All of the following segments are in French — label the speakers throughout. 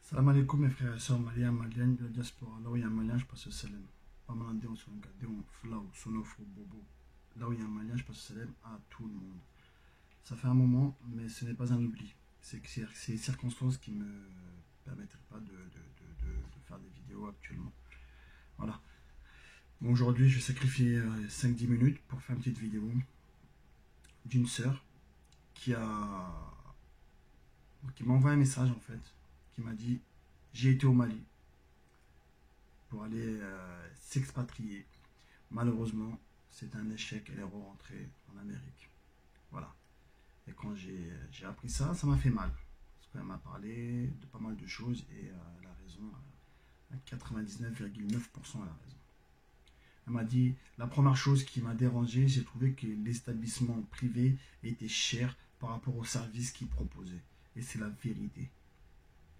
Speaker 1: Salam alaikum mes frères et sœurs maliens, maliennes de la diaspora. Là où il y a un malien, je passe au salam. Pas malandé, on se regarde, on flau, sonofo, bobo. Là où il y a un malien, je passe au salam à tout le monde. Ça fait un moment, mais ce n'est pas un oubli. C'est que c'est les circonstances qui me permettraient pas de faire des vidéos actuellement. Voilà. Bon, aujourd'hui, je vais sacrifier 5-10 minutes pour faire une petite vidéo d'une sœur qui m'a envoyé un message en fait, qui m'a dit j'ai été au Mali pour aller s'expatrier. Malheureusement, c'est un échec, elle est rentrée en Amérique. Voilà. Et quand j'ai appris ça, ça m'a fait mal. Parce qu'elle m'a parlé de pas mal de choses et elle a raison. À 99,9% elle a raison. Elle m'a dit, la première chose qui m'a dérangé, j'ai trouvé que l'établissement privé était cher par rapport au service qu'il proposait. Et c'est la vérité.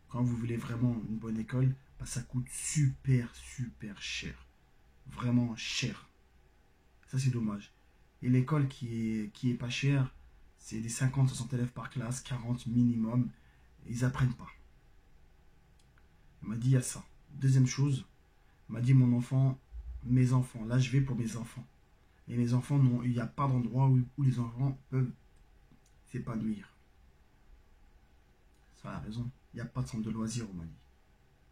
Speaker 1: Quand vous voulez vraiment une bonne école, bah, ça coûte super cher. Vraiment cher. Ça c'est dommage. Et l'école qui est pas chère, c'est des 50-60 élèves par classe, 40 minimum. Ils apprennent pas. Elle m'a dit il y a ça. Deuxième chose, elle m'a dit mes enfants, là je vais pour mes enfants. Et mes enfants, il n'y a pas d'endroit où les enfants peuvent s'épanouir. Ça a raison. Il n'y a pas de centre de loisirs au Mali.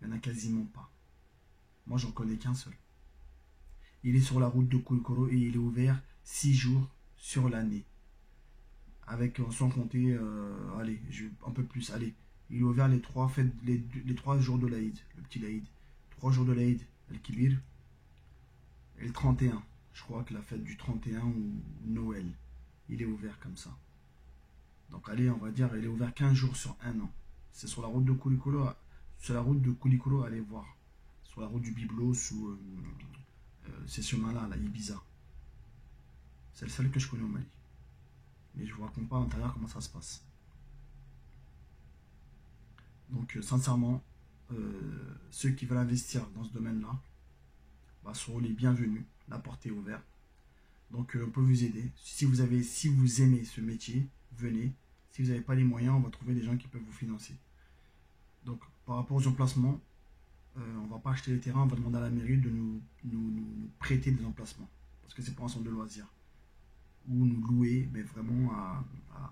Speaker 1: Il n'y en a quasiment pas. Moi j'en connais qu'un seul. Il est sur la route de Koulikoro et il est ouvert 6 jours sur l'année. Avec, sans compter, allez, un peu plus, allez. Il est ouvert les 3 jours de l'Aïd, le petit l'Aïd. 3 jours de l'Aïd, El Kibir. Et le 31, je crois que la fête du 31 ou Noël, il est ouvert comme ça. Donc allez, on va dire, il est ouvert 15 jours sur un an. C'est sur la route de Koulikoro, allez voir. Sur la route du Biblos ou ces chemins-là, la Ibiza. C'est le seul que je connais au Mali. Mais je vous raconte pas à l'intérieur comment ça se passe. Donc sincèrement, ceux qui veulent investir dans ce domaine-là bah, seront les bienvenus. La porte est ouverte. Donc on peut vous aider. Si vous aimez ce métier, venez. Si vous n'avez pas les moyens, on va trouver des gens qui peuvent vous financer. Donc par rapport aux emplacements, on ne va pas acheter les terrains, on va demander à la mairie de nous prêter des emplacements. Parce que c'est pas un centre de loisirs. Ou nous louer, mais vraiment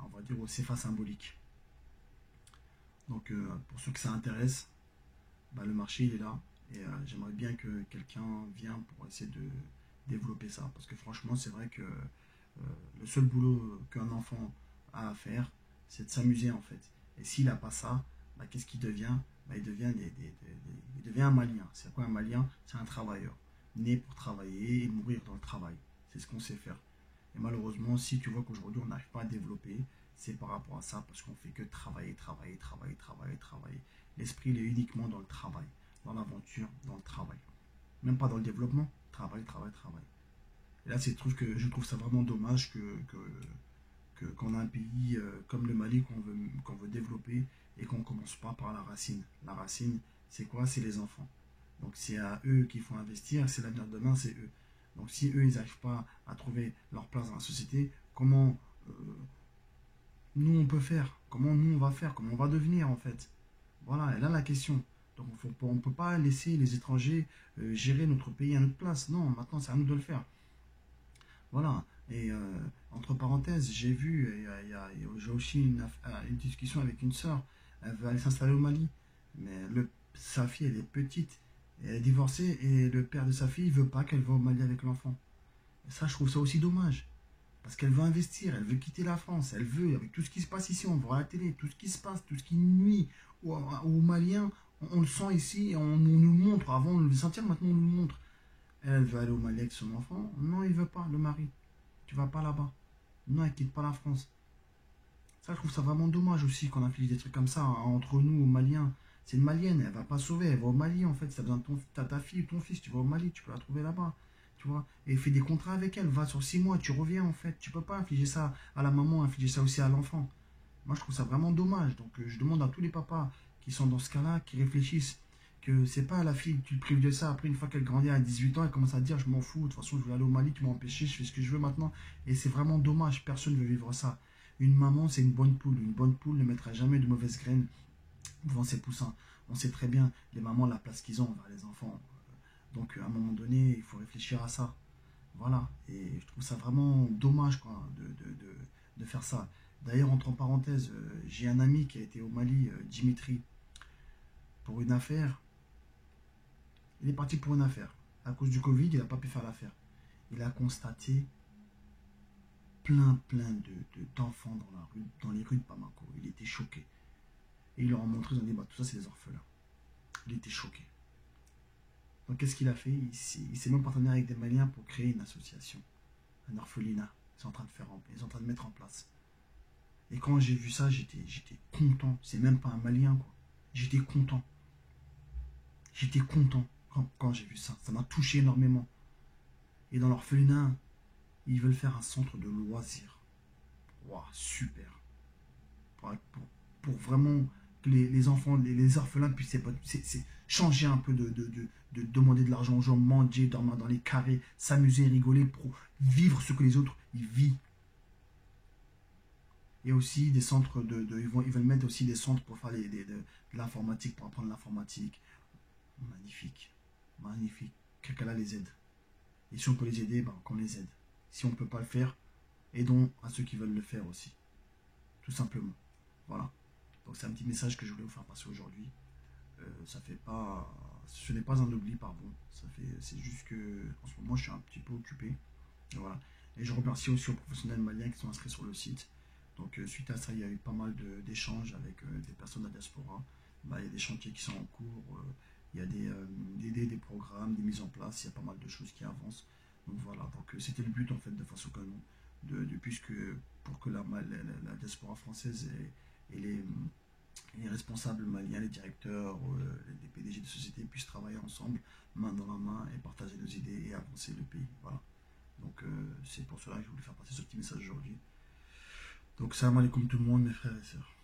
Speaker 1: on va dire au CFA symbolique. Donc pour ceux que ça intéresse, bah, le marché il est là. Et j'aimerais bien que quelqu'un vienne pour essayer de développer ça. Parce que franchement, c'est vrai que le seul boulot qu'un enfant a à faire, c'est de s'amuser en fait. Et s'il n'a pas ça, bah, qu'est-ce qu'il devient? Bah, il devient un Malien. C'est quoi un Malien? C'est un travailleur. Né pour travailler et mourir dans le travail. C'est ce qu'on sait faire. Et malheureusement, si tu vois qu'aujourd'hui on n'arrive pas à développer, c'est par rapport à ça, parce qu'on fait que travailler. L'esprit, il est uniquement dans le travail, dans l'aventure, dans le travail. Même pas dans le développement. Travail. Et là, je trouve ça vraiment dommage qu'on a un pays comme le Mali qu'on veut développer et qu'on ne commence pas par la racine. La racine, c'est quoi? C'est les enfants. Donc c'est à eux qu'il faut investir, c'est l'avenir de demain, c'est eux. Donc si eux, ils n'arrivent pas à trouver leur place dans la société, comment nous, on peut faire? Comment nous, on va faire? Comment on va devenir, en fait? Voilà, et là, la question. Donc on ne peut pas laisser les étrangers gérer notre pays à notre place. Non, maintenant, c'est à nous de le faire. Voilà. Et entre parenthèses, j'ai vu, j'ai aussi une discussion avec une sœur. Elle veut aller s'installer au Mali. Mais sa fille, elle est petite. Elle est divorcée et le père de sa fille ne veut pas qu'elle va au Mali avec l'enfant. Et ça, je trouve ça aussi dommage. Parce qu'elle veut investir, elle veut quitter la France. Elle veut, avec tout ce qui se passe ici, on voit à la télé, tout ce qui se passe, tout ce qui nuit aux Maliens, on le sent ici, on nous le montre. Avant, on le sentait, maintenant, on nous le montre. Elle veut aller au Mali avec son enfant. Non, il veut pas, le mari. Tu vas pas là-bas. Non, elle quitte pas la France. Ça, je trouve ça vraiment dommage aussi qu'on inflige des trucs comme ça entre nous, aux Maliens. C'est une Malienne, elle va pas sauver, elle va au Mali en fait. Si t'as besoin de ta fille ou ton fils, tu vas au Mali, tu peux la trouver là-bas. Tu vois, et fais des contrats avec elle, va sur 6 mois, tu reviens en fait. Tu peux pas infliger ça à la maman, infliger ça aussi à l'enfant. Moi, je trouve ça vraiment dommage. Donc, je demande à tous les papas qui sont dans ce cas-là, qui réfléchissent, que c'est pas la fille que tu le prives de ça. Après, une fois qu'elle grandit à 18 ans, elle commence à dire je m'en fous, de toute façon, je veux aller au Mali, tu m'as empêché, je fais ce que je veux maintenant. Et c'est vraiment dommage, personne ne veut vivre ça. Une maman, c'est une bonne poule. Une bonne poule ne mettra jamais de mauvaises graines devant ses poussins. On sait très bien, les mamans, la place qu'ils ont envers les enfants. Donc, à un moment donné, il faut réfléchir à ça. Voilà. Et je trouve ça vraiment dommage, quoi, de faire ça. D'ailleurs, entre parenthèses, j'ai un ami qui a été au Mali, Dimitri, pour une affaire. Il est parti pour une affaire. À cause du Covid, il n'a pas pu faire l'affaire. Il a constaté d'enfants dans la rue, dans les rues de Bamako. Il était choqué. Et il leur a montré, ils ont dit, bah, tout ça, c'est des orphelins. Il était choqué. Donc, qu'est-ce qu'il a fait? Il s'est même partenaire avec des Maliens pour créer une association, un orphelinat. Ils sont en train de ils sont en train de mettre en place. Et quand j'ai vu ça, j'étais content. C'est même pas un Malien, quoi. J'étais content. J'étais content quand j'ai vu ça. Ça m'a touché énormément. Et dans l'orphelinat, ils veulent faire un centre de loisirs. Waouh, super. Pour vraiment que les enfants, les orphelins puissent changer un peu de demander de l'argent aux gens, manger, dormir dans les carrés, s'amuser, rigoler pour vivre ce que les autres ils vivent. Et aussi des centres ils veulent mettre aussi des centres pour faire de l'informatique, pour apprendre l'informatique. Magnifique. Magnifique. Quelqu'un les aide. Et si on peut les aider, ben, qu'on les aide. Si on ne peut pas le faire, aidons à ceux qui veulent le faire aussi. Tout simplement. Voilà. Donc c'est un petit message que je voulais vous faire passer aujourd'hui. Ça fait pas. Ce n'est pas un oubli, pardon. C'est juste que en ce moment je suis un petit peu occupé. Et voilà. Et je remercie aussi aux professionnels maliens qui sont inscrits sur le site. Donc suite à ça, il y a eu pas mal d'échanges avec des personnes de la diaspora. Bah, il y a des chantiers qui sont en cours. Il y a des programmes, des mises en place. Il y a pas mal de choses qui avancent. Donc voilà. Donc c'était le but en fait de Face au Canon. Puisque pour que la diaspora française et les responsables maliens, les directeurs, les PDG de sociétés puissent travailler ensemble, main dans la main, et partager nos idées et avancer le pays. Voilà. Donc c'est pour cela que je voulais faire passer ce petit message aujourd'hui. Donc salam alaikum tout le monde, mes frères et sœurs.